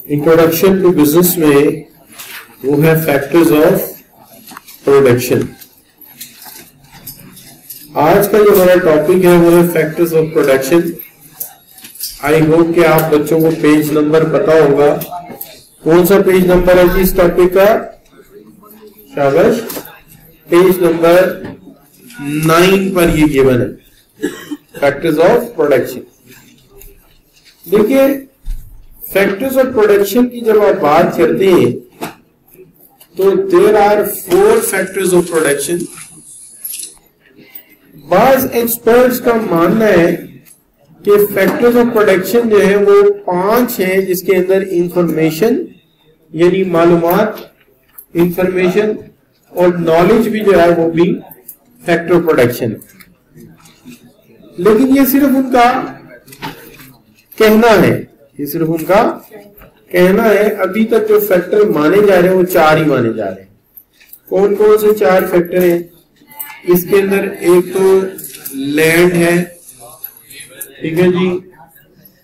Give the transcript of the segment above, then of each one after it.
Introduction to business में वो है फैक्टर्स ऑफ प्रोडक्शन। आज का जो हमारा टॉपिक है वो है factors of production. I hope कि आप बच्चों को पेज नंबर पता होगा। कौन सा पेज नंबर है इस टॉपिक का? शाबाश, पेज नंबर 9 पर ये गिवन है, फैक्टर्स ऑफ प्रोडक्शन। देखिए, फैक्टर्स ऑफ प्रोडक्शन की जब आप बात करते हैं तो there are 4 factors of production. बाज एक्सपर्ट्स का मानना है कि फैक्टर्स ऑफ प्रोडक्शन जो है वो 5 हैं, जिसके अंदर इंफॉर्मेशन यानी मालूमात, इंफॉर्मेशन और नॉलेज भी जो है वो भी फैक्टर ऑफ प्रोडक्शन है। लेकिन ये सिर्फ उनका कहना है, ये सिर्फ उनका कहना है। अभी तक जो फैक्टर माने जा रहे हैं वो 4 ही माने जा रहे हैं। कौन कौन से 4 फैक्टर हैं? इसके अंदर एक तो लैंड है, ठीक है जी।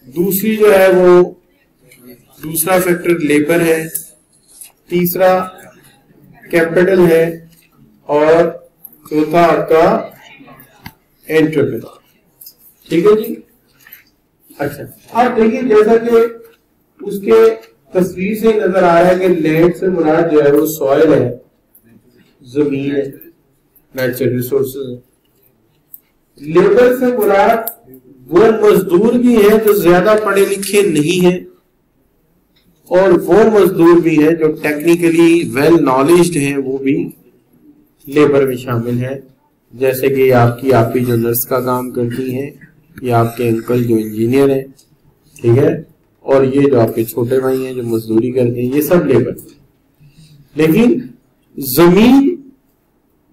दूसरी जो है वो दूसरा फैक्टर लेबर है, तीसरा कैपिटल है और चौथा आपका एंटरप्रेन्योर, ठीक है जी। अच्छा, अब देखिए, जैसा कि उसके तस्वीर से नजर आ रहा है कि लैंड से मुराद जो है वो सॉइल है, जमीन है, नेचुरल रिसोर्सेज है। लेबर से मुराद वो मजदूर भी है जो ज्यादा पढ़े लिखे नहीं है और वो मजदूर भी है जो टेक्निकली वेल नॉलेज्ड हैं, वो भी लेबर में शामिल है। जैसे कि आपकी जो नर्स का काम करती हैं, या आपके अंकल जो इंजीनियर हैं, ठीक है, और ये जो आपके छोटे भाई हैं जो मजदूरी करते हैं, ये सब लेबर। लेकिन जमीन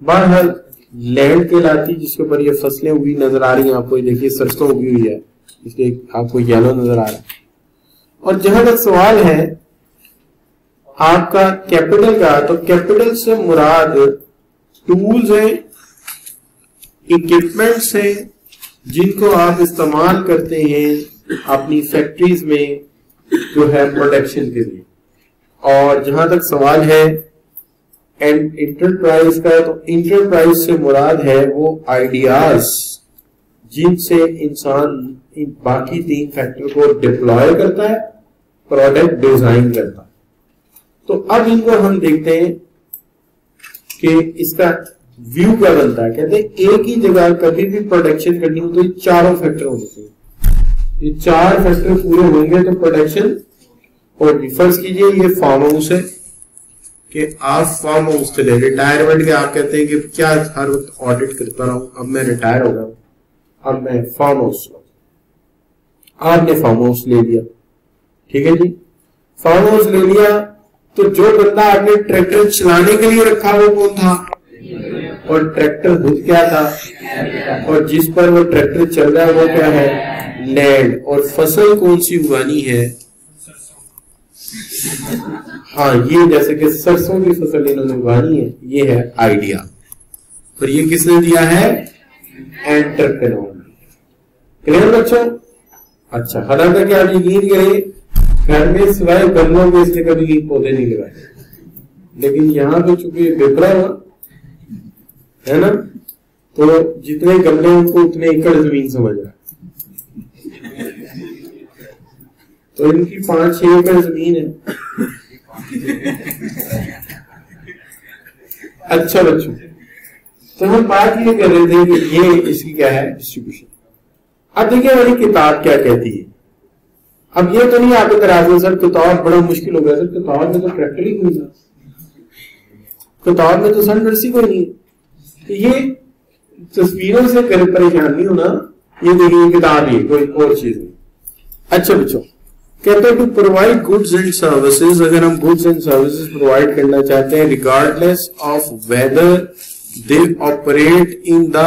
बाहर लैंड कहलाती, जिसके ऊपर ये फसलें उगी नजर आ रही हैं आपको। देखिए, सरसों उगी हुई है, इसलिए आपको येलो नजर आ रहा है। और जहां तक सवाल है आपका कैपिटल का, तो कैपिटल से मुराद टूल्स हैं, इक्विपमेंट्स हैं जिनको आप इस्तेमाल करते हैं अपनी फैक्ट्रीज में जो है प्रोडक्शन के लिए। और जहां तक सवाल है इंटरप्राइज का, तो इंटरप्राइज से मुराद है वो आइडियाज जिनसे इंसान इन बाकी 3 फैक्टर को डिप्लॉय करता है, प्रोडक्ट डिजाइन करता है। तो अब इनको हम देखते हैं कि इसका व्यू क्या बनता है। कहते हैं एक ही जगह कभी भी प्रोडक्शन करनी हो तो ये चारों फैक्टर होने चाहिए। ये 4 फैक्टर पूरे होंगे तो प्रोडक्शन होगी। फर्ज कीजिए ये फार्म हाउस है कि आप फार्म हाउस चले, रिटायरमेंट के आप कहते हैं कि क्या हर वक्त ऑडिट करता रहा हूं, अब मैं रिटायर हो गया, अब मैं फार्म हाउस, आपने फार्म हाउस ले लिया, ठीक है जी। फार्म हाउस ले लिया तो जो बंदा आपने ट्रैक्टर चलाने के लिए रखा वो कौन था? और ट्रैक्टर खुद क्या था? और जिस पर वो ट्रैक्टर चल रहा है वो क्या है? लैंड। और फसल कौन सी उगानी है? हाँ, ये जैसे कि सरसों की फसल इन्होंने उगानी है, ये है आइडिया। और ये किसने दिया है? एंटरप्रेन्योर। क्लियर बच्चों? अच्छा, हालांकि क्या आप यकीन करें घर में सिवाय गमलों में इसने कभी पौधे नहीं लगाए, लेकिन यहाँ पे चूंकि बेपरा हुआ है ना, तो जितने गमले उनको उतने एकड़ जमीन समझ रहा है। तो इनकी 5-6 एकड़ जमीन है। अच्छा बच्चों, तो हम बात ये कर रहे थे कि ये इसकी क्या है डिस्ट्रीब्यूशन। अब देखिए हमारी किताब क्या कहती है। अब ये तो नहीं आपके तरह सर किताब बड़ा मुश्किल हो गया, सर किताब में तो ट्रैक्टर ही कोई नहीं, किताब में तो सर नर्सी कोई नहीं। तो ये तस्वीरों से परेशान नहीं होना, ये देखिए किताब ही कोई और चीज नहीं। अच्छा बच्चों, कहते हैं to provide goods and services, अगर हम गुड्स एंड सर्विसेज प्रोवाइड करना चाहते हैं regardless of whether they operate in the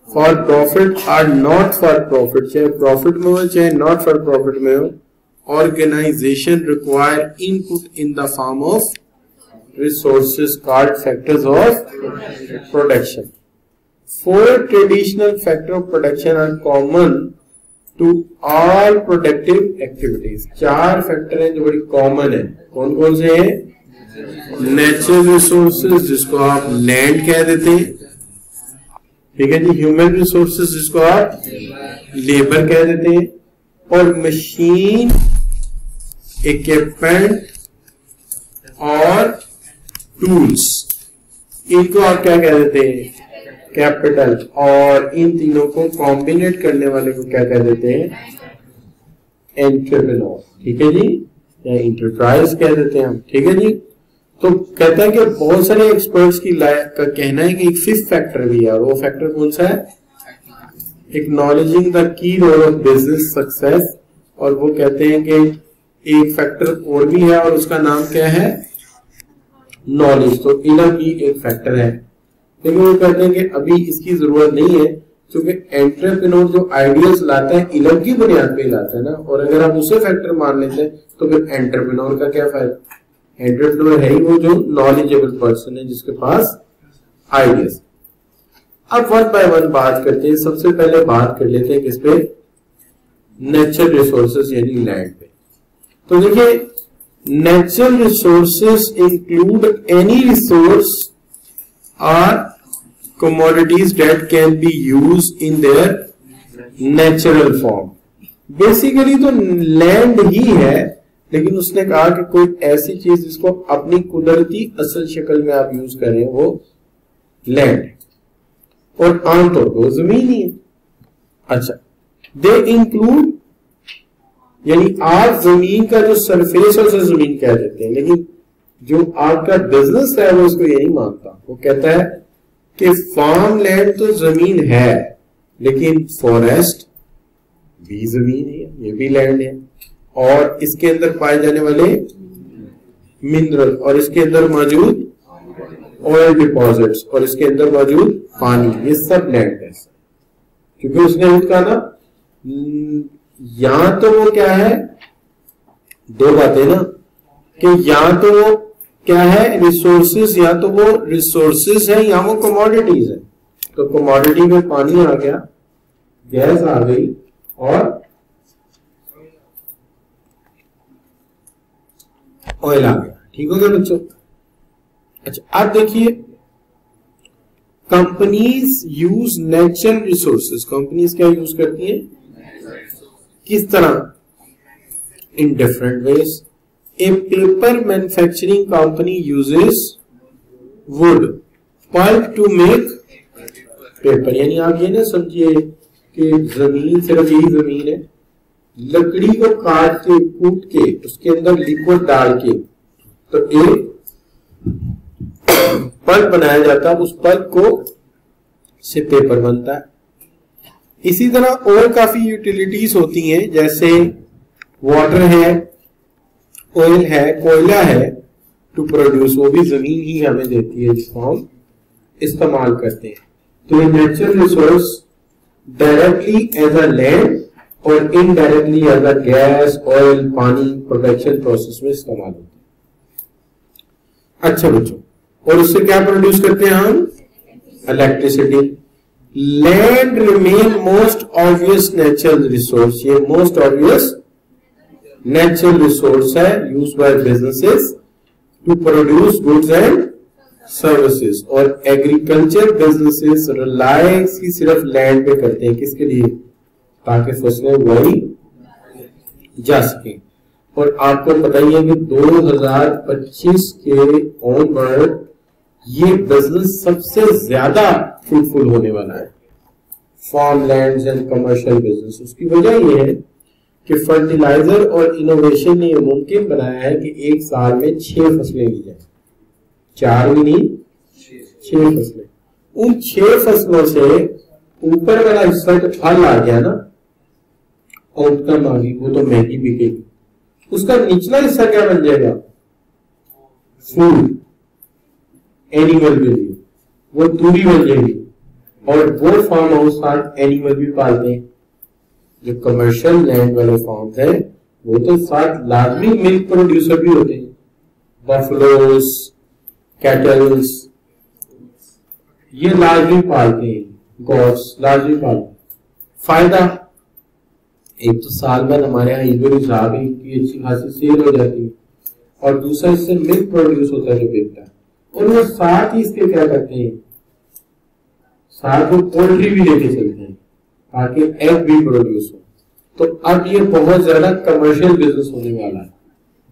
for profit or not for profit, चाहे प्रॉफिट में हो चाहे नॉट फॉर प्रॉफिट में हो, organisation require input in the form of resources called factors of production. 4 traditional factors of production are common to all productive activities. चार factor हैं जो बड़ी कॉमन है। कौन कौन से हैं? नेचुरल रिसोर्सेज जिसको आप लैंड कह देते हैं, ठीक है जी, ह्यूमन रिसोर्सेज जिसको आप लेबर कह देते हैं, और मशीन, इक्विपमेंट और टूल्स, इनको आप क्या कह देते हैं? कैपिटल। और इन तीनों को कॉम्बिनेट करने वाले को क्या कह देते हैं? एंटरप्रेन्योर, ठीक है जी, या इंटरप्राइज कह देते हैं हम, ठीक है जी। तो कहता है कि बहुत सारे एक्सपर्ट्स का कहना है कि एक फिफ्थ फैक्टर भी है, और वो फैक्टर कौन सा है? Acknowledging the key role of business success. और वो कहते हैं कि एक फैक्टर और भी है, और उसका नाम क्या है? नॉलेज। तो इलम भी एक फैक्टर है, लेकिन वो कहते हैं कि अभी इसकी जरूरत नहीं है, क्योंकि एंटरप्रेन्योर जो आइडियाज लाता है इलम की बुनियाद पे लाता है ना, और अगर आप उसे फैक्टर मान लेते हैं तो फिर एंटरप्रेन्योर का क्या फायदा? एंटरप्रेन्योर है ही वो जो नॉलेजेबल पर्सन है, जिसके पास आइडियाज। अब वन बाय वन बात करते हैं। सबसे पहले बात कर लेते हैं किस पे? नेचुरल रिसोर्सेज यानी लैंड पे। तो देखिए, natural resources include any resource और commodities that can be used in their natural form। Basically तो लैंड ही है, लेकिन उसने कहा कि कोई ऐसी चीज जिसको अपनी कुदरती असल शक्ल में आप यूज करें वो लैंड है, और आमतौर पर वो जमीन ही है। अच्छा, दे इंक्लूड, यानी आप जमीन का जो सरफेस है उसे जमीन कह देते हैं, लेकिन जो आपका बिजनेस है वो इसको यही मानता। वो कहता है कि फार्म लैंड तो जमीन है, लेकिन फॉरेस्ट भी जमीन है, ये भी लैंड है, और इसके अंदर पाए जाने वाले मिनरल, और इसके अंदर मौजूद ऑयल डिपॉजिट्स, और इसके अंदर मौजूद पानी, ये सब लैंड है। क्योंकि उसने कहा ना, यहां तो वो क्या है? दो बातें ना, कि या तो वो क्या है? रिसोर्सेज, या तो वो रिसोर्सेज है या वो कमोडिटीज है। तो कमोडिटी में पानी आ गया, गैस आ गई, और ऑयल आ गया। ठीक हो गया बच्चों? अच्छा, अब देखिए, companies use natural resources. Companies क्या यूज करती हैं? किस तरह? In different ways. A paper manufacturing company uses wood pulp to make paper। यानी आप ये ना समझिए कि जमीन सिर्फ यही जमीन है, लकड़ी को काट के कूट के उसके अंदर लिक्विड डाल के तो एक पल्प बनाया जाता है, उस पल्प को से पेपर बनता है। इसी तरह और काफी यूटिलिटीज होती हैं, जैसे वाटर है, ऑयल है, कोयला है, टू प्रोड्यूस, वो भी जमीन ही हमें देती है जिसको हम इस्तेमाल करते हैं। तो ये natural resource directly as a land और indirectly as a gas, oil, पानी प्रोडक्शन प्रोसेस में इस्तेमाल होते हैं। अच्छा बच्चों, और उससे क्या प्रोड्यूस करते हैं हम? Electricity. Land remain most obvious natural resource. ये मोस्ट ऑब्वियस नेचुरल रिसोर्स है use by businesses to produce goods and services. और एग्रीकल्चर बिजनेसेस रिलाय सिर्फ लैंड पे करते हैं, किसके लिए? ताकि फसलें उगाई जा सके। और आपको पता ही है कि 2025 के ऑनवर्ड ये बिजनेस सबसे ज्यादा फ्रूटफुल होने वाला है, farm land and commercial business. उसकी वजह यह है कि फर्टिलाइजर और इनोवेशन ने यह मुमकिन बनाया है कि एक साल में 6 फसलें ली जाए, 4 भी नहीं, 6 फसलें। उन 6 फसलों से ऊपर वाला हिस्सा जो फल आ गया ना, आउटकम आ गई, वो तो महंगी बिकेगी। उसका निचला हिस्सा क्या बन जाएगा? फूड एनिमल के लिए, वो तूरी बन जाएगी। और वो फार्म हाउस साथ एनिमल भी पालते हैं। जो कमर्शियल लैंड वाले फार्म है वो तो साथ लाजमी मिल्क प्रोड्यूसर भी होते हैं, बफलोस, कैटल्स, ये लाजमी पालते हैं, गॉड्स लाजमी पालते हैं। फायदा एक तो साल बाद हमारे यहाँ ईद उल अजहा की अच्छी खासी सेल हो जाती है, और दूसरा इससे मिल्क प्रोड्यूस होता है जो बिकता है, और वो साथ ही इसके क्या करते हैं, साथ वो पोल्ट्री भी लेके चलते हैं ताकि एग भी प्रोड्यूस हो। तो अब ये बहुत ज्यादा कमर्शियल बिजनेस होने वाला है।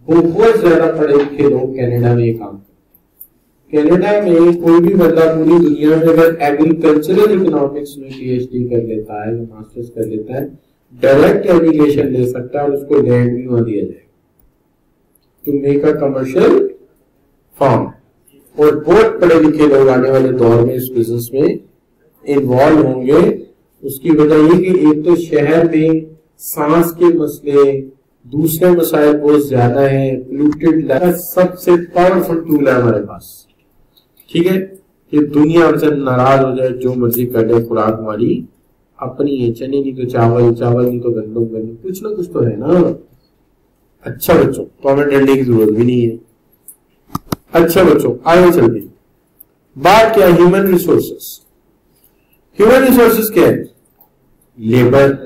बहुत ज्यादा पढ़े लिखे लोग कनाडा में ये काम करते हैं। कनाडा में कोई भी बंदा पूरी दुनिया में अगर एग्रीकल्चरल इकोनॉमिक्स में पीएचडी कर लेता है या मास्टर्स कर लेता है, डायरेक्ट एजुकेशन ले सकता है और उसको लैंड भी वहां दिया जाएगा to make a commercial farm. और बहुत पढ़े लिखे लोग आने वाले दौर में इस बिजनेस में इन्वॉल्व होंगे। उसकी वजह ये कि एक तो शहर में सांस के मसले, दूसरे मसाइल बहुत ज्यादा है, पोल्यूटेड लाइफ सबसे पावरफुल टूल है हमारे पास। ठीक है, कि दुनिया हमसे नाराज हो जाए, जो मर्जी कर ले, खुराक हमारी अपनी है, चने नहीं तो चावल, चावल नहीं तो गंदम, गंदम कुछ ना कुछ तो है ना। अच्छा बच्चों, तो हमें डरने की जरूरत भी नहीं है। अच्छा बच्चों, आगे चलते हैं। बात क्या है, ह्यूमन रिसोर्सेस। ह्यूमन रिसोर्सेस क्या है, लेबर।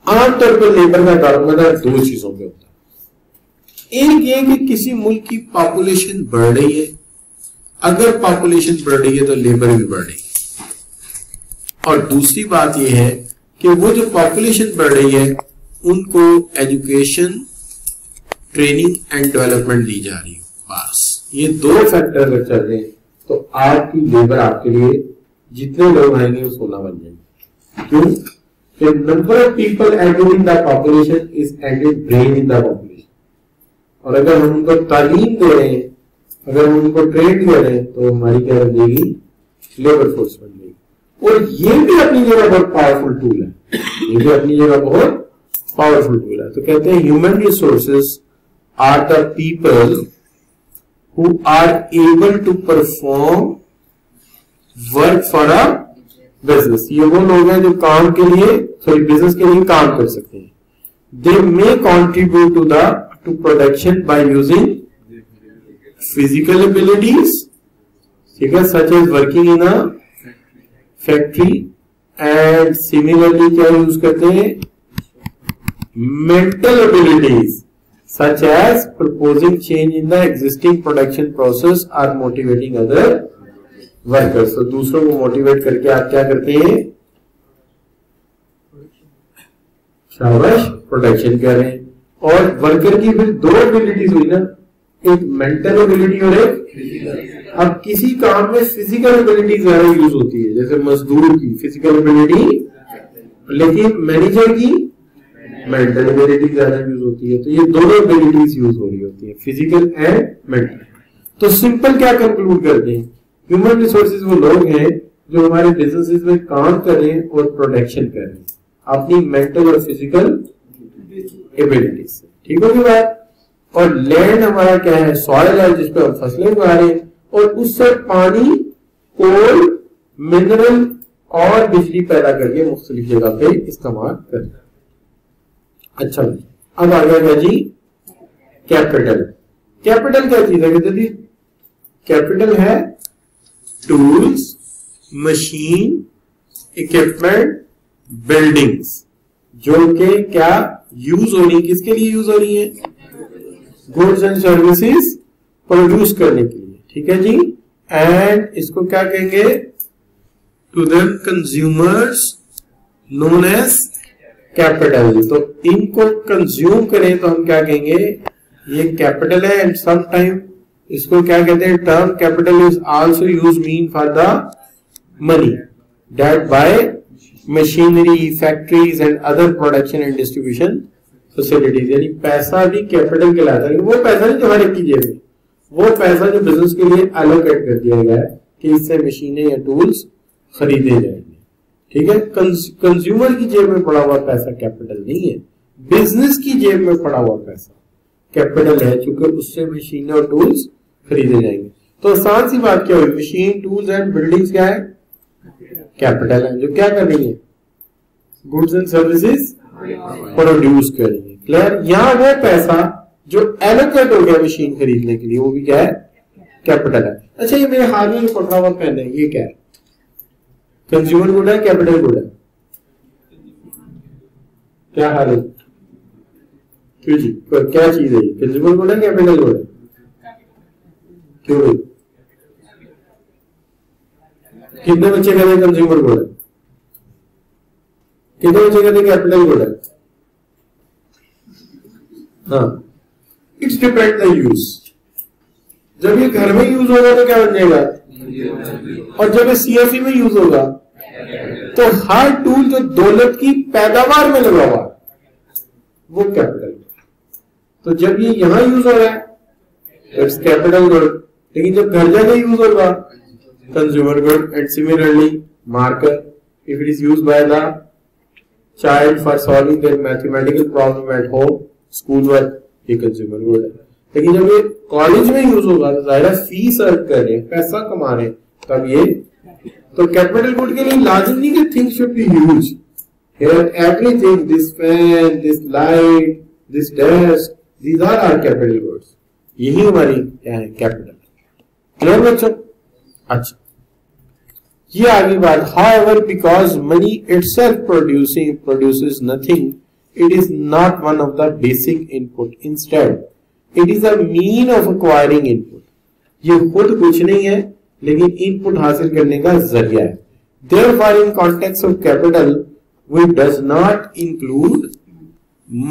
आमतौर पर लेबर का काम दो चीजों में होता है। एक ये कि किसी मुल्क की पॉपुलेशन बढ़ रही है, अगर पॉपुलेशन बढ़ रही है तो लेबर भी बढ़ रही है। और दूसरी बात यह है कि वो जो पॉपुलेशन बढ़ रही है उनको एजुकेशन, ट्रेनिंग एंड डेवलपमेंट दी जा रही है। बस ये दो फैक्टर अगर चल रहे हैं तो आपकी लेबर आपके लिए जितने लोग आएंगे वो 16 बन जाएंगे। क्यों? The number of people added in the population is added brain in the population। और अगर हम उनको तालीम दे रहे हैं, अगर हम उनको ट्रेन दे रहे हैं, तो हमारी क्या बन जाएगी, लेबर फोर्स बन जाएगी। और ये भी अपनी जगह बहुत पावरफुल टूल है, ये भी अपनी जगह बहुत पावरफुल टूल है। तो कहते हैं human resources are the people who are able to perform work for a business. ये वो लोग हैं जो काम के लिए, सॉरी बिजनेस के लिए काम कर सकते हैं। They may contribute to production by using physical abilities, ठीक है, such as working in a factory, and similarly क्या यूज करते हैं, mental abilities such as proposing change in the existing production process or motivating other workers. तो दूसरों को motivate करके आप क्या करते हैं, शाबाश, प्रोडक्शन कर रहे हैं। और वर्कर की फिर दो एबिलिटीज हुई ना, एक मेंटल एबिलिटी और एक फिजिकल। अब किसी काम में फिजिकल एबिलिटी ज्यादा यूज होती है, जैसे मजदूर की फिजिकल एबिलिटी, लेकिन मैनेजर की मेंटल एबिलिटी ज्यादा यूज होती है। तो ये दोनों एबिलिटीज यूज हो रही होती है, फिजिकल एंड मेंटल। तो सिंपल क्या कंक्लूड करते हैं, ह्यूमन रिसोर्सेज वो लोग हैं जो हमारे बिजनेसेस में काम कर रहे हैं और प्रोडक्शन कर रहे हैं अपनी मेंटल और फिजिकल एबिलिटीज से। ठीक होगी बात। और लैंड हमारा क्या है, सॉइल है जिसपे हम फसलें उगा रहे हैं, और उससे पानी, कोल, मिनरल और बिजली पैदा करके मुख्तलिफ जगह पे इस्तेमाल कर रहे हैं। अच्छा, अब आ गया जी कैपिटल। कैपिटल क्या चीज है, कहते जी कैपिटल है टूल्स, मशीन, इक्विपमेंट, बिल्डिंग्स, जो कि क्या यूज हो रही है, किसके लिए यूज हो रही है, गुड्स एंड सर्विसेज प्रोड्यूस करने के लिए। ठीक है जी। एंड इसको क्या कहेंगे, to them consumers known as capital. तो इनको कंज्यूम करें तो हम क्या कहेंगे, ये कैपिटल है। एंड सम टाइम इसको क्या कहते हैं, term capital is also use mean for the money that bye machinery, factories and other production and distribution facilities. यानी पैसा भी कैपिटल कहलाता है, वो पैसा नहीं जो हर एक की जेब में, वो पैसा जो बिजनेस के लिए एलोकेट कर दिया गया है कि इससे मशीनें या टूल्स खरीदे जाएंगे। ठीक है, कंज्यूमर की जेब में पड़ा हुआ पैसा कैपिटल नहीं है, बिजनेस की जेब में पड़ा हुआ पैसा कैपिटल है, क्योंकि उससे मशीनें और टूल्स खरीदे जाएंगे। तो आसान सी बात क्या हुई, मशीन, टूल्स एंड बिल्डिंग्स क्या है, कैपिटल है, जो क्या कर रही है, गुड्स एंड सर्विसेज प्रोड्यूस कर रही है। क्लियर। यहां वो पैसा जो एलोकेट हो गया मशीन खरीदने के लिए, वो भी क्या है, कैपिटल है। अच्छा, ये मेरे हाथ में जो पकड़ा हुआ पेन है, ये क्या है, कंज्यूमर गुड है, कैपिटल गुड है, क्या हाल है? क्यों जी? क्या चीज है? कंज्यूमर गुड है, कैपिटल गुड है? क्यों भाई? कितने बच्चे कहते हैं कंज्यूमर गुड है? कितने बच्चे कहते हैं कैपिटल गुड है? हाँ, इट्स डिपेंड द यूज। जब ये घर में यूज होगा तो क्या बन जाएगा, और जब ये सीएफई में यूज होगा तो हर टूल जो दौलत की पैदावार में लगा हुआ वो कैपिटल। तो जब ये यहां यूज हो रहा है इट्स कैपिटल गुड, लेकिन जब घर जाके यूज होगा consumer good. And similarly marker, if it is used by the child for solving there mathematical problem at home, school work, ये कंज्यूमर गुड है। लेकिन जब ये कॉलेज में यूज होगा तो जाहिर फीस अर्न कर रहे हैं, पैसा कमा रहे हैं, तब ये तो कैपिटल गुड के लिए लाजिम नहीं कि things should be huge. Here everything, this fan, this light, this desk, these are our capital goods. यही हमारी क्या है, कैपिटल। क्लियर बच्चों? अच्छा, ये आगे बात। However because money itself produces nothing, it is not one of the basic input. Instead, it is a mean of acquiring input. ये खुद कुछ नहीं है, लेकिन इनपुट हासिल करने का जरिया है। Therefore, in context of capital, we does not include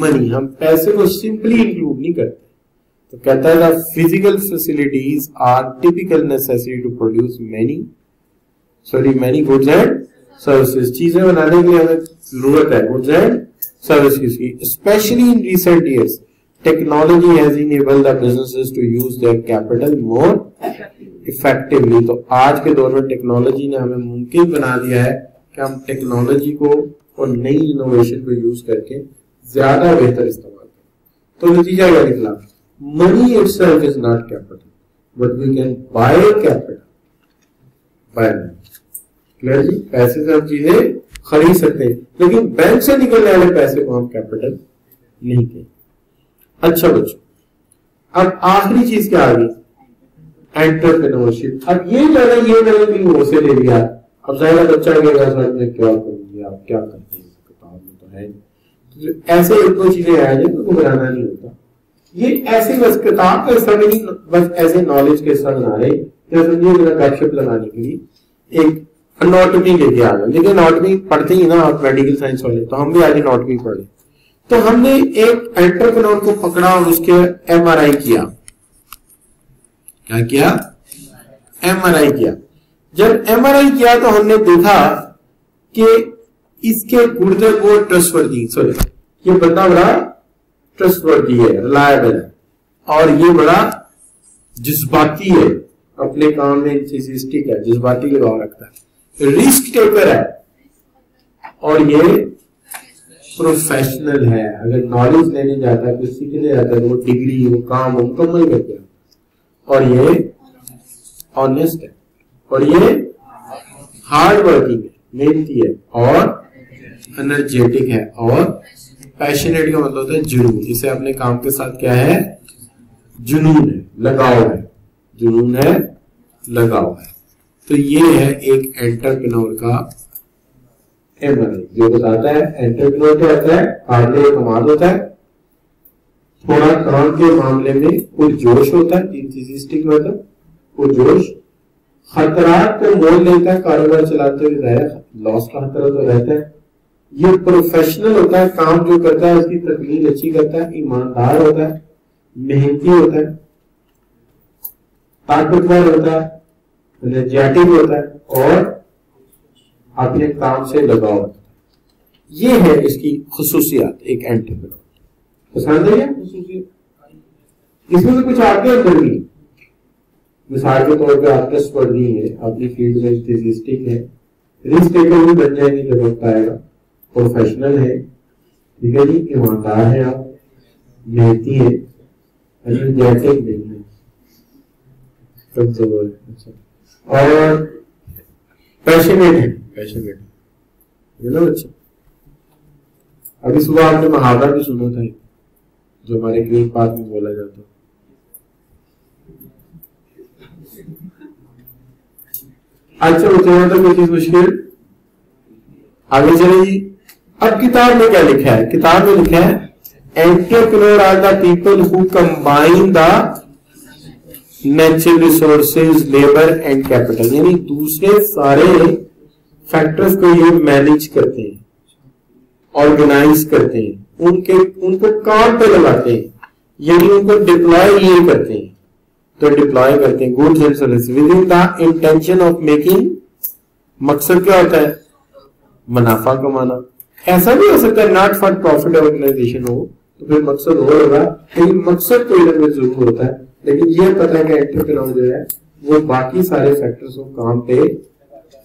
money. हम पैसे को simply include नहीं करते। तो कहता है the physical facilities are typical necessity to produce many goods and services. चीजें बनाने के लिए हमें जरूरत है goods and services की। Especially in recent years, technology has enabled the businesses to use their capital more effectively. तो आज के दौर में टेक्नोलॉजी ने हमें मुमकिन बना दिया है कि हम टेक्नोलॉजी को और नई इनोवेशन को यूज करके ज्यादा बेहतर इस्तेमाल करें। तो नतीजा क्या निकला? Money itself is not capital, but we can buy capital by money. Clear जी? पैसे से हम चीजें खरीद सकते हैं, लेकिन बैंक से निकलने वाले पैसे को हम कैपिटल नहीं कहें। अच्छा बच्चों, अब आखिरी चीज क्या आ गई? एंटरप्रेन्योरशिप। अब ये मैंने कहीं वो से ले लिया। अब जाएगा बच्चा कहेगा सर मैं क्या करूंगी, आप क्या करते हैं, किताब में तो है नहीं। तो ऐसे एक दो चीजें आ जाए तो घबराना नहीं होता। ये ऐसे बस किताब का हिस्सा नहीं, बस ऐसे नॉलेज के हिस्सा बना रहे, समझिए गपशप लगाने के लिए एक एनाटॉमी लेके आ गए। देखिए एनाटॉमी पढ़ते ही ना आप मेडिकल साइंस वाले, तो हम भी आज एनाटॉमी पढ़े। तो हमने एक एंटरप्रेन्योर को पकड़ा और उसके एमआरआई किया। क्या किया? एमआरआई किया। जब एमआरआई किया तो हमने देखा कि इसके गुर्दे को ट्रस्टवर्दी, सॉरी ये बंदा बड़ा ट्रस्टवर्दी है, रिलायबल है, और ये बड़ा जज्बाती है, अपने काम में इंथुसियास्टिक है, जज्बाती लगाव रखता है, रिस्क टेकर है, और ये प्रोफेशनल है। अगर नॉलेज लेने जाता है, कुछ सीखने जाता है, तो वो डिग्री, वो काम वो मुकम्मल करते हैं। और ये ऑनेस्ट है, और ये हार्ड वर्किंग है, मेहनती है, और एनर्जेटिक है, और पैशनेट का मतलब होता है जुनून। इसे अपने काम के साथ क्या है? जुनून है, लगाव है। जुनून है, लगाव है। तो ये है एक एंटरप्रेन्योर का एमआरआई, जो बताता है एंटरप्रेन्योर क्या होता है? काबिल कमाल होता है, थोड़ा काम के मामले में पुरजोश होता है, इंथुसियास्टिक मतलब पुरजोश, खतरात को मोल लेता है, कारोबार चलाते हुए जाहिर लॉस का खतरा तो रहता है। ये प्रोफेशनल होता है, काम जो करता है उसकी तकलीफ अच्छी करता है, ईमानदार होता है, मेहनती होता है, ताकतवर होता है, एनर्जेटिक होता है, और अपने काम से लगाव होता है। ये है इसकी खुसूसियात एक एंटरप्रेन्योर। पसंद है खुसूसियत? इसमें से कुछ आपके अंदर भी, मिसाल के तौर पे आप ट्रस्टवर्दी है, अपनी फील्ड में इंथुसियास्टिक है, रिस्क टेकर भी बन जाएंगे जब वक्त आएगा, प्रोफेशनल है, ठीक है जी, ईमानदार है, आप मेहनती है, एनर्जेटिक नहीं है, और पैशनेट है, पैशनेट है ना बच्चे। अभी सुबह आपने मुहावरा भी सुना था जो हमारे ग्रीन पार्क में बोला जाता है। अच्छा बच्चों, तो कोई चीज मुश्किल? आगे चले जी। अब किताब में क्या लिखा है? किताब में लिखा है entrepreneur are the people who combine the natural resources, labour and capital, यानी दूसरे सारे फैक्टर्स को ये मैनेज करते हैं, ऑर्गेनाइज करते हैं, उनको काम पे लगाते हैं, यानी उनको डिप्लॉय ये करते हैं। तो डिप्लॉय करते हैं goods and services with in the intention of making, मकसद क्या होता है? मुनाफा कमाना। ऐसा भी हो सकता है नॉट फॉर प्रॉफिट ऑर्गेनाइजेशन हो, तो फिर मकसद और होगा, लेकिन मकसद कोई ना कोई जरूर होता है। लेकिन ये पता है कि एंटरप्रेन्योर जो है वो बाकी सारे फैक्टर्स को काम पे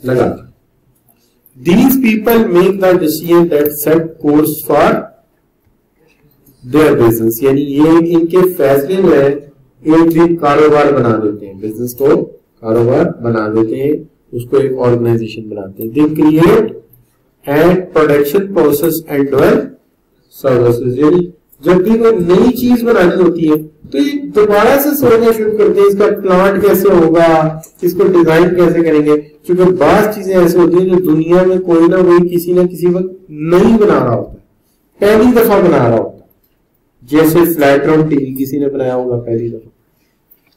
लगाते हैं। These people make the decision that set course for their business, यानी ये इनके फैसले जो है एक दिन कारोबार बना देते हैं, बिजनेस को कारोबार बना देते हैं, उसको एक ऑर्गेनाइजेशन बनाते हैं। They create and production process and develop services, यानी जब भी कोई नई चीज बनानी होती है तो ये दोबारा से सोचना शुरू करते हैं इसका प्लांट कैसे होगा, इसको डिजाइन कैसे करेंगे, क्योंकि बात चीजें ऐसी होती है जो दुनिया में कोई ना कोई किसी ना किसी वक्त नहीं बना रहा होता है, पहली दफा बना रहा होता है। जैसे फ्लैट राउंड टीवी किसी ने बनाया होगा पहली दफा,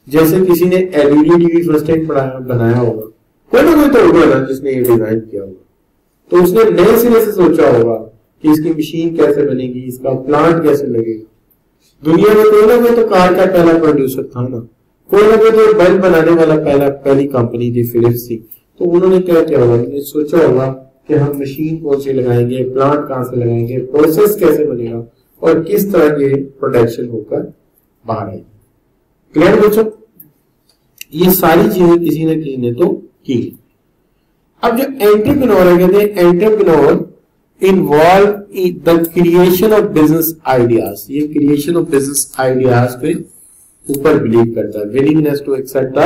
जैसे किसी ने एलईडी टीवी फर्स्ट टाइम बनाया होगा, कोई ना कोई तो होगा ना जिसने ये डिजाइन किया होगा, तो उसने नए सिरे से सोचा होगा कि इसकी मशीन कैसे बनेगी, इसका प्लांट कैसे लगेगा। दुनिया में कोई ना कोई तो कार का पहला प्रोड्यूसर था ना, कोई ना कोई तो बल्ब बनाने वाला पहली कंपनी थी, फिलिप्स थी। तो उन्होंने क्या किया होगा, उन्होंने सोचा होगा कि हम मशीन कौन सी लगाएंगे, प्लांट कहां से लगाएंगे, प्रोसेस कैसे बनेगा और किस तरह ये प्रोडक्शन होकर बाहर आएगी। क्लियर बच्चों? ये सारी चीजें किसी न किसी ने तो की। अब जो एंटरप्रेन्योर है, कहते हैं entrepreneur involve the creation of business ideas, ये क्रिएशन ऑफ बिजनेस आइडियाज पे ऊपर बिलीव करता है, willingness to accept the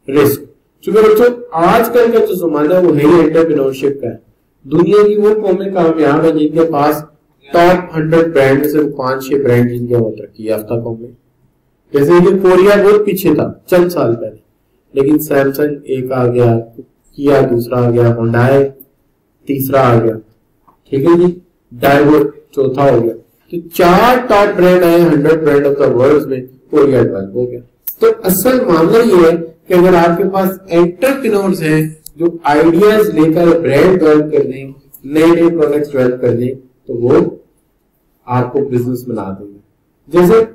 risk. क्योंकि बच्चों आजकल का जो जमाना है वो है एंटरप्रेन्योरशिप का है। दुनिया की वो कौमें कामयाब है जिनके पास टॉप 100 ब्रांड में से 5-6 ब्रांड जिनके वो तरक्की याफ्ता कौमें। जैसे ये कोरिया बहुत पीछे था चंद साल पहले, लेकिन सैमसंग एक आ गया, किया दूसरा आ गया, होंडाई तीसरा आ गया, ठीक है जी, डाइवो चौथा हो गया। तो 4 टॉप ब्रांड आए 100 ब्रांड ऑफ द वर्ल्ड में, कोरिया डेवलप हो गया। तो असल मामला ये है कि अगर आपके पास एंटरप्रेन्योर्स हैं जो आइडियाज लेकर ब्रांड डेवलप कर दें, नए नए प्रोडक्ट्स डेवलप कर दें, तो वो आपको बिजनेस बना देंगे। जैसे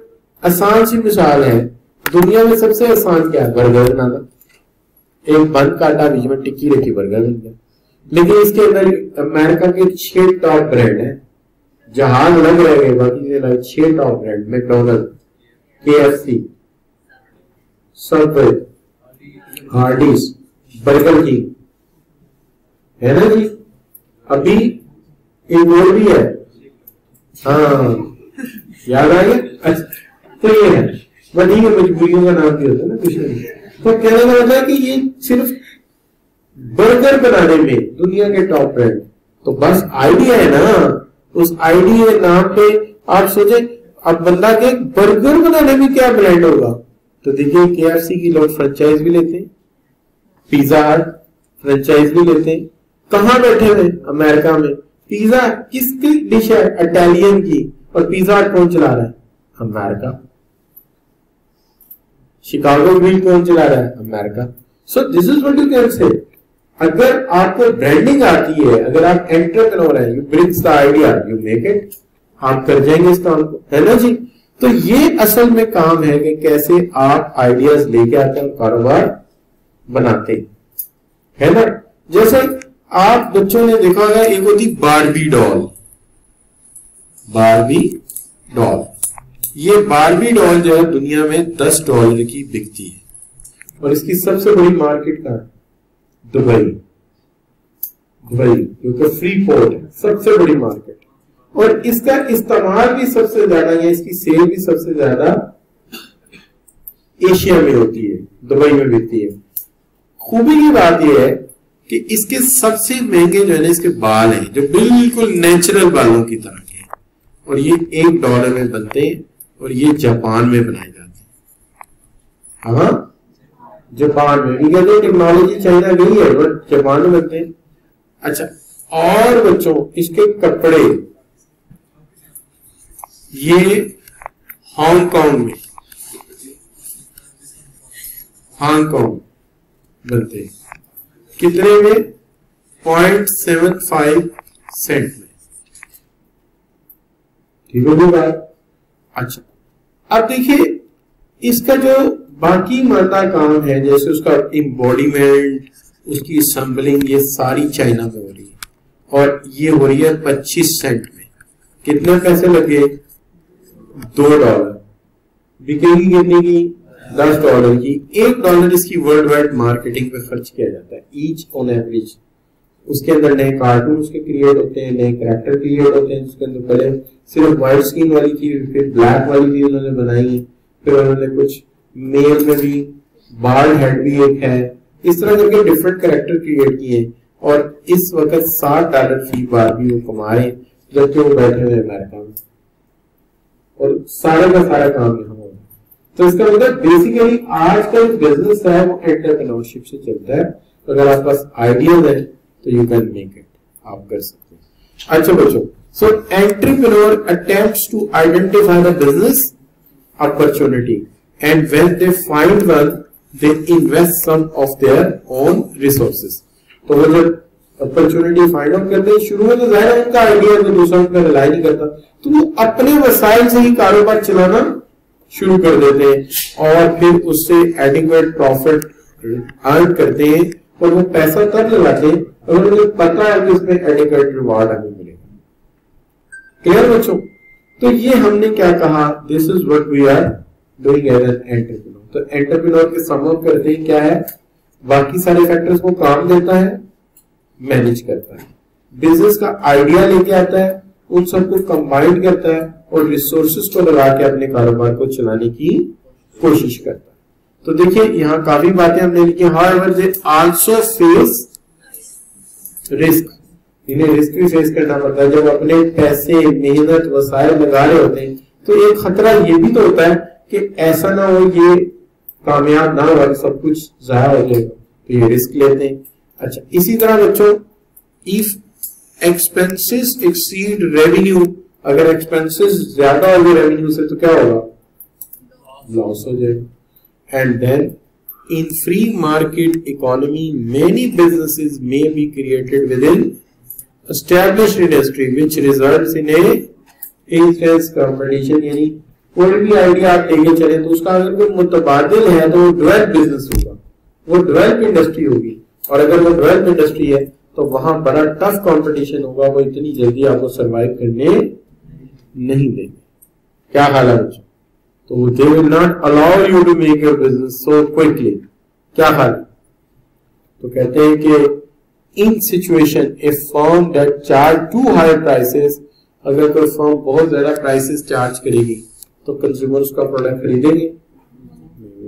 आसान सी मिसाल है, दुनिया में सबसे आसान क्या है? बर्गर बनाना। एक बंद काटा, बीच में टिक्की रखी, बर्गर बन गया। लेकिन इसके अंदर अमेरिका के 6 टॉप ब्रांड है, जहाज अलग रह गए, बाकी से अलग 6 top brand, McDonald, KFC, Subway, Hardy's, burger king, है ना जी। अभी एक और भी है, हाँ याद आ गया? अच्छा, तो ये है, बट ठीक है, मजबूरियों का नाम भी होता है ना कुछ नहीं। तो कहने का मतलब है कि ये सिर्फ बर्गर बनाने में दुनिया के टॉप ब्रांड, तो बस आइडिया है ना, उस आइडिया के नाम पे आप सोचे अब बंदा के बर्गर बनाने में क्या ब्रांड होगा। तो देखिए KFC की लोग फ्रेंचाइज भी लेते हैं, पिज्जा हट फ्रेंचाइज भी लेते हैं। कहां बैठे हुए? अमेरिका में। पिज्जा किसकी डिश है? इटालियन की। और पिज्जा हट कौन चला रहा है? अमेरिका। शिकागो बिल कौन चला रहा है? America. So this is what you can say. अगर आपको ब्रांडिंग आती है, अगर आप एंटरप्रेन्योर हैं, you brings the idea, you make it, आप कर जाएंगे इस काम को, है ना जी। तो ये असल में काम है कि कैसे आप आइडियाज लेके आते हैं और कारोबार बनाते हैं, है ना। जैसे आप बच्चों ने देखा होगा, एक होती बारबी डॉल। बारबी डॉल, ये बारबी डॉल जो है दुनिया में $10 की बिकती है, और इसकी सबसे बड़ी मार्केट कहां है? दुबई। दुबई क्योंकि फ्री पोर्ट है, सबसे बड़ी मार्केट, और इसका इस्तेमाल भी सबसे ज्यादा है, इसकी सेल भी सबसे ज्यादा एशिया में होती है, दुबई में बिकती है। खूबी की बात यह है कि इसके सबसे महंगे जो है ना इसके बाल हैं, जो बिल्कुल नेचुरल बालों की तरह के हैं, और ये $1 में बनते हैं, और ये जापान में बनाए जाते हैं। हाँ, जापान में। कहते हैं टेक्नोलॉजी चाइना गई है, बट जापान में बनते हैं। अच्छा, और बच्चों इसके कपड़े ये हांगकांग में बनते हैं, कितने में? 0.75 सेंट में। ठीक होगी बात? अच्छा, अब देखिए इसका जो बाकी मरदा काम है, जैसे उसका एम्बॉडीमेंट, उसकी असेंबलिंग, ये सारी चाइना में हो रही है और ये हो रही है 25 सेंट में। कितने पैसे लगे? $2। बिकेगी कितने की? $10 की। $1 इसकी वर्ल्ड वाइड मार्केटिंग पे खर्च किया जाता है ईच ऑन एवरेज। उसके अंदर नए कार्टून उसके क्रिएट होते हैं, नए कैरेक्टर क्रिएट होते हैं, जिसके अंदर पहले सिर्फ व्हाइट स्क्रीन वाली थी, फिर ब्लैक वाली भी उन्होंने बनाई, फिर उन्होंने कुछ मेल में भी बार्ड हेड भी एक है, इस तरह करके डिफरेंट कैरेक्टर क्रिएट किए और इस वक्त $60 फी बार भी वो कमा रहे हैं, जबकि वो बैठे हुए अमेरिका में और सारा का सारा काम यहाँ हो रहा है। तो इसका मतलब बेसिकली आज का बिजनेस है वो एंटरप्रेन्योरशिप से चलता है। अगर आपके पास आइडियाज है तो यू कैन मेक इट, आप कर सकते हैं। अच्छा बच्चों, so entrepreneur attempts to identify the business opportunity and when they find one they invest some of their own resources. तो वो जब अपॉर्चुनिटी फाइंड आउट करते हैं, शुरू में तो जाहिर है उनका आइडिया तो दूसरा उनका रिलाई नहीं करता, तो वो अपने वसाइल से ही कारोबार चलाना शुरू कर देते हैं और फिर उससे एडिक्वेट प्रॉफिट अर्न करते हैं और वो पैसा तब लगाते हैं अगर उन्हें पता है कि इसमें एडिक्वेट रिवार्ड हमें मिलेगा। क्लियर बच्चों? तो ये हमने क्या कहा, this is what we are doing as an entrepreneur. तो एंटरप्रेन्योर के सम अप करते हैं क्या है, बाकी सारे फैक्टर्स को काम देता है, मैनेज करता है, बिजनेस का आइडिया लेके आता है, उन सबको कंबाइन करता है और रिसोर्सेज को लगा के अपने कारोबार को चलाने की कोशिश करता है। तो देखिए यहाँ काफी बातें हमने लिखी। However they also face risk, इन्हें रिस्क भी फेस करना पड़ता है। जब अपने पैसे, मेहनत, वसाइल लगा रहे होते हैं तो एक खतरा ये भी तो होता है कि ऐसा ना हो ये कामयाब ना हो, सब कुछ जाया हो जाएगा, तो ये रिस्क लेते हैं। अच्छा, इसी तरह बच्चों इफ एक्सपेंसेस एक्सीड रेवेन्यू, अगर एक्सपेंसेस ज्यादा होंगे रेवेन्यू से तो क्या होगा, लॉस हो जाएगा। And then in free market economy many businesses may be created within established industry which results in a intense competition. यानी कोई भी आइडिया आप लेके चले तो उसका अगर कोई मुतबादिल है तो वो डेवलप बिजनेस होगा, वो डेवलप इंडस्ट्री होगी, और अगर वो डेवलप इंडस्ट्री है तो वहां बड़ा टफ कंपटीशन होगा, वो इतनी जल्दी आपको सरवाइव करने नहीं देंगे। क्या हाल है बच्चों? तो they will not allow you to make your business so quickly. क्या हाल? तो कहते हैं कि in situation a firm that charge too high prices, अगर कोई फर्म बहुत ज्यादा प्राइसेस चार्ज करेगी तो कंज्यूमर उसका प्रोडक्ट खरीदेंगे,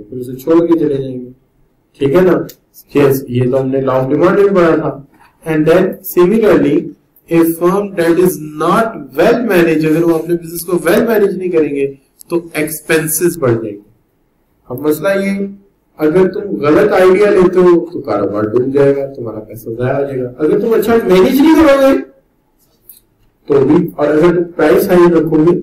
फिर उसे छोड़ के चले जाएंगे। ठीक है ना? yes, ये तो हमने लॉ ऑफ डिमांड में पढ़ा था। And then similarly a firm that is not well manage, अगर वो अपने बिजनेस को वेल मैनेज नहीं करेंगे तो एक्सपेंसेस बढ़ जाएंगे। अब मसला ये, अगर तुम गलत आइडिया लेते हो तो कारोबार डूब जाएगा, तुम्हारा पैसा जाया हो जाएगा। अगर तुम अच्छा मैनेज नहीं करोगे तो भी, और अगर तुम प्राइस हाई रखोगे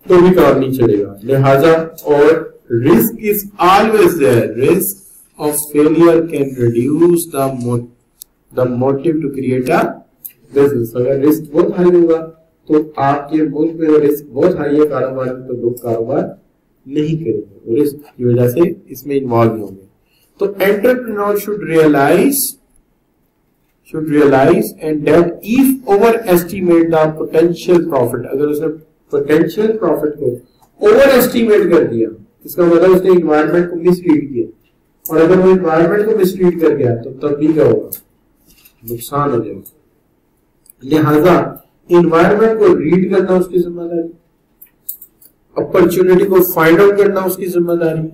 तो भी काम नहीं चलेगा। लिहाजा और risk is always there, risk of failure can reduce the motive to create a business. अगर रिस्क बहुत हाई होगा तो आपके मुल्क में रिस्क बहुत हाई है कारोबार में, तो लोग कारोबार नहीं करेंगे, रिस्क की वजह से इसमें इन्वॉल्व होंगे। तो entrepreneur should realise and that if overestimate the potential profit, अगर उसने पोटेंशियल प्रॉफिट को ओवर एस्टिमेट कर दिया, इसका मतलब उसने इन्वायरमेंट को मिसरीड किया, और अगर वो इन्वायरमेंट को मिसरीड कर गया तो तब भी क्या होगा, नुकसान हो जाएगा। लिहाजा इन्वायरमेंट को रीड करना उसकी जिम्मेदारी, अपॉर्चुनिटी को फाइंड आउट करना उसकी जिम्मेदारी,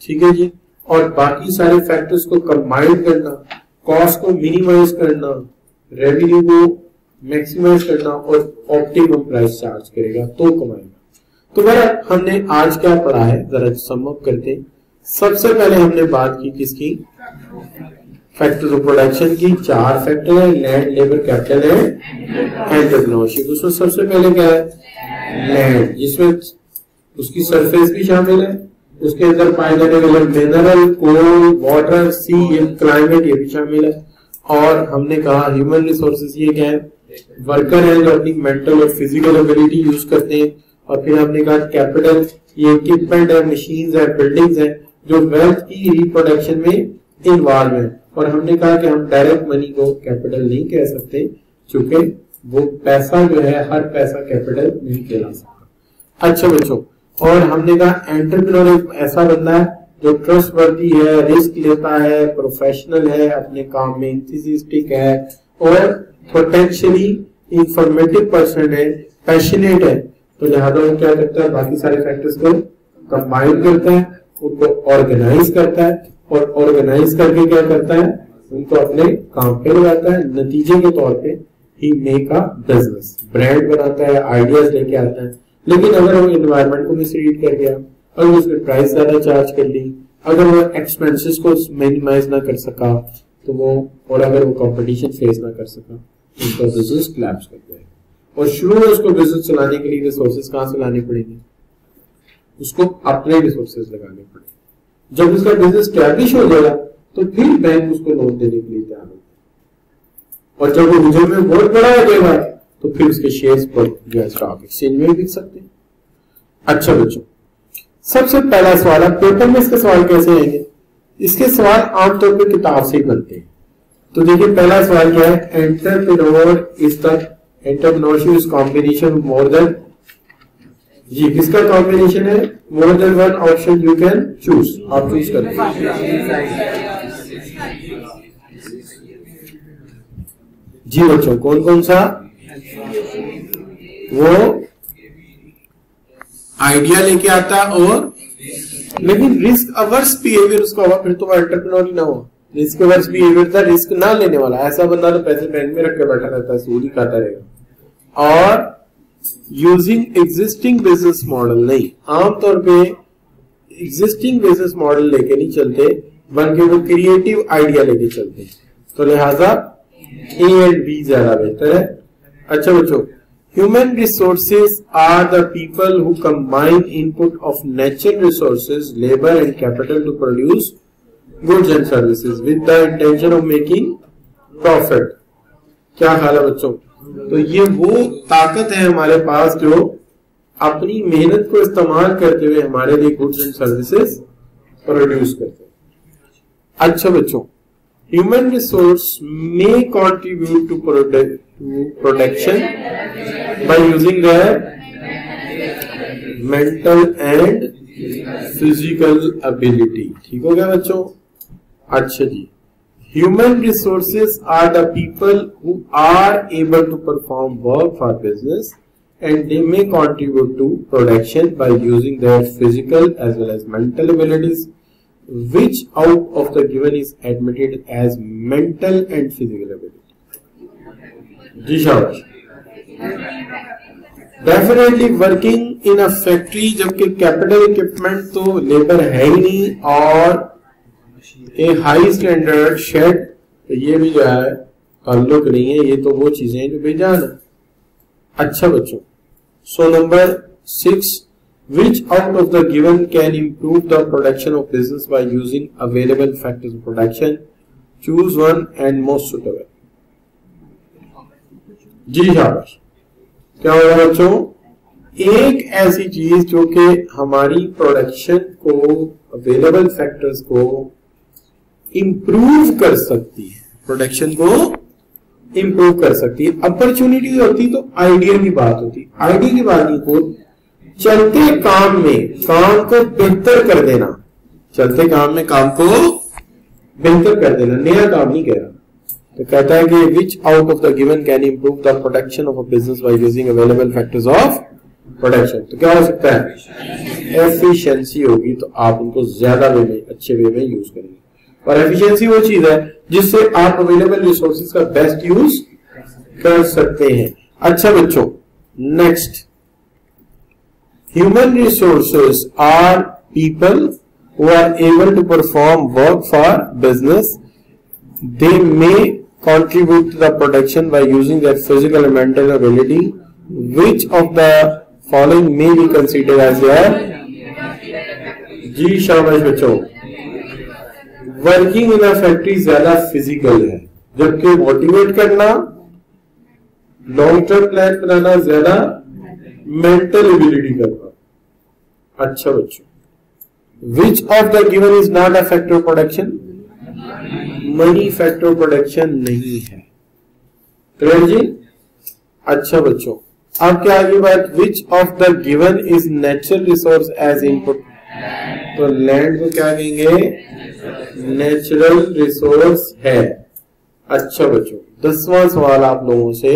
ठीक है जी, और बाकी सारे फैक्टर्स को कंबाइन करना, कॉस्ट को मिनिमाइज करना, रेवेन्यू को मैक्सिमाइज करना और ऑप्टिमम प्राइस चार्ज करेगा तो कमाएगा। तो बहरहाल हमने आज क्या पढ़ा है जरा सम अप करते हैं। सबसे पहले हमने बात की किसकी, फैक्टर्स ऑफ प्रोडक्शन की 4 फैक्टर है, लैंड, लेबर, कैपिटल है, एंटरप्रेन्योरशिप। उसमें सबसे पहले क्या है? लैंड, जिसमें उसकी सरफेस भी शामिल है, उसके अंदर पाए जाने वाले मिनरल, कोल, वाटर, सी, क्लाइमेट, ये भी शामिल है। और हमने कहा ह्यूमन रिसोर्सेज ये क्या है? वर्कर है जो अपनी मेंटल और फिजिकल एबिलिटी यूज करते हैं। और फिर हमने कहा कैपिटल, ये इक्विपमेंट है, मशीन्स है, बिल्डिंग्स है जो वेल्थ की रिप्रोडक्शन में इन्वॉल्व है। और हमने कहा कि हम डायरेक्ट मनी को कैपिटल नहीं कह सकते, क्योंकि वो पैसा जो है, हर पैसा कैपिटल नहीं कहला सकता। अच्छा बच्चों, और हमने कहा एंटरप्रेन्योर एक ऐसा बंदा है जो ट्रस्टवर्दी है, रिस्क लेता है, प्रोफेशनल है, अपने काम में एंथुसियास्टिक है और पोटेंशियली इंफॉर्मेटिव पर्सन है, पैशनेट है। तो लिहाजा वो क्या करता है? बाकी सारे फैक्टर्स को कंबाइन करता है, उनको ऑर्गेनाइज करता है और ऑर्गेनाइज करके क्या करता है? उनको अपने काम पे लगाता है। नतीजे के तौर पे ही मेक अ बिजनेस, ब्रांड बनाता है, आइडियाज लेके आता है। लेकिन अगर वो एनवायरनमेंट को मिसरीड कर गया, अगर उसने प्राइस ज्यादा चार्ज कर ली, अगर वो एक्सपेंसेस को मिनिमाइज ना कर सका तो वो, और अगर वो कंपटीशन फेस ना कर सका, उसका बिजनेस कोलैप्स कर जाएगा। और शुरू में उसको बिजनेस चलाने के लिए रिसोर्सेज कहां से लाने पड़ेंगे? उसको अपने रिसोर्सेज लगाने पड़ेंगे। जब उसका बिजनेस स्टैब्लिश हो जाएगा तो फिर बैंक उसको लोन देने के लिए तैयार होगा। और जब वो रिजर्व में बहुत बड़ा हो जाएगा तो फिर उसके शेयर्स पर जो स्टॉक एक्सचेंज में बिक सकते हैं। अच्छा बच्चों, सबसे पहला सवाल है, पेपर में इसके सवाल कैसे आएंगे? इसके सवाल आमतौर पर किताब से ही बनते हैं। तो देखिए पहला सवाल क्या है? Entrepreneur is the entrepreneurship is combination more than, जी किसका कॉम्बिनेशन है? More than one option you can choose, आप चूज करें। जी बच्चों, कौन कौन सा? वो आइडिया लेके आता और, लेकिन रिस्क अवर्स बिहेवियर उसका हुआ, फिर तो एंटरप्रेन्योर ही ना हुआ। रिस्क अवर्स बिहेवियर था, रिस्क ना लेने वाला, ऐसा बंदा तो पैसे बैंक में रख के बैठा रहता है, सूद ही खाता रहेगा। और यूजिंग एग्जिस्टिंग बिजनेस मॉडल, नहीं, आमतौर पे एग्जिस्टिंग बिजनेस मॉडल लेके नहीं चलते, बल्कि वो क्रिएटिव आइडिया लेके चलते हैं। तो लिहाजा ए एंड बी ज्यादा बेहतर है। अच्छा बच्चों, human resources are the people who combine input of natural resources, labour and capital to produce goods and services with the intention of making profit. क्या ख्याल है बच्चों? तो ये वो ताकत है हमारे पास जो अपनी मेहनत को इस्तेमाल करते हुए हमारे लिए गुड्स एंड सर्विसेज प्रोड्यूस करते हैं। अच्छा बच्चों, ह्यूमन रिसोर्स में contribute to production by using their mental and physical ability. ठीक हो गया बच्चों? अच्छा जी, human resources are the people who are able to perform work for business and they may contribute to production by using their physical as well as mental abilities, which out of the given is admitted as mental and physical ability. जी शाबाश। Definitely working in a factory, जबकि capital equipment तो labour है ही नहीं, और ए high standard shade, तो ये भी जो है ताल्लुक नहीं है, ये तो वो चीजें हैं जो बेजान है। अच्छा बच्चों, so number 6, which out of the given can improve the production of business by using available factors of production? Choose one and most suitable. जी शाबाश। क्या होगा बच्चों? एक ऐसी चीज जो कि हमारी प्रोडक्शन को, अवेलेबल फैक्टर्स को इंप्रूव कर सकती है, प्रोडक्शन को इंप्रूव कर सकती है। अपॉर्चुनिटी होती तो आइडिया की बात होती, आइडिया की बात नहीं, को चलते काम में काम को बेहतर कर देना, चलते काम में काम को बेहतर कर देना, नया काम नहीं कह रहा। तो कहता है कि विच out of the given can improve the production of a business by using available factors of production. तो क्या हो सकता है? एफिशिएंसी होगी, तो आप उनको ज्यादा वे में, अच्छे वे में यूज करेंगे। और एफिशिएंसी वो चीज है जिससे आप अवेलेबल रिसोर्सेज का बेस्ट यूज कर सकते हैं। अच्छा बच्चों, next, human resources are people who are able to perform work for business they may contribute to the production by using their physical and mental ability. Which of the following may be considered as their जी शाबाश बच्चों, working in a factory ज्यादा physical है, जबकि motivate करना, long term plan बनाना ज्यादा mental ability करना। अच्छा बच्चों, which of the given is not a factor of production? Money factor of production नहीं है। क्लियर जी? अच्छा बच्चों, अब क्या आगे बात, which of the given is natural resource as input? तो लैंड को क्या कहेंगे? नेचुरल रिसोर्स है। अच्छा बच्चों, 10वां सवाल आप लोगों से,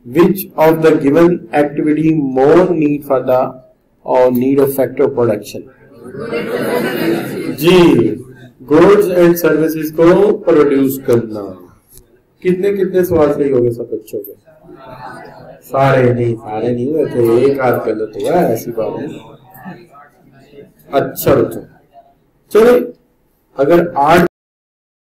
which of the given activity more need for the और need of factor of production? जी, गुड्स एंड सर्विसेज को प्रोड्यूस करना। कितने कितने सवाल सही हो गए सब बच्चों के? सारे नहीं हुए थे, एक आध गलत हुआ, ऐसी बात नहीं। अच्छा बच्चों, चलो अगर 8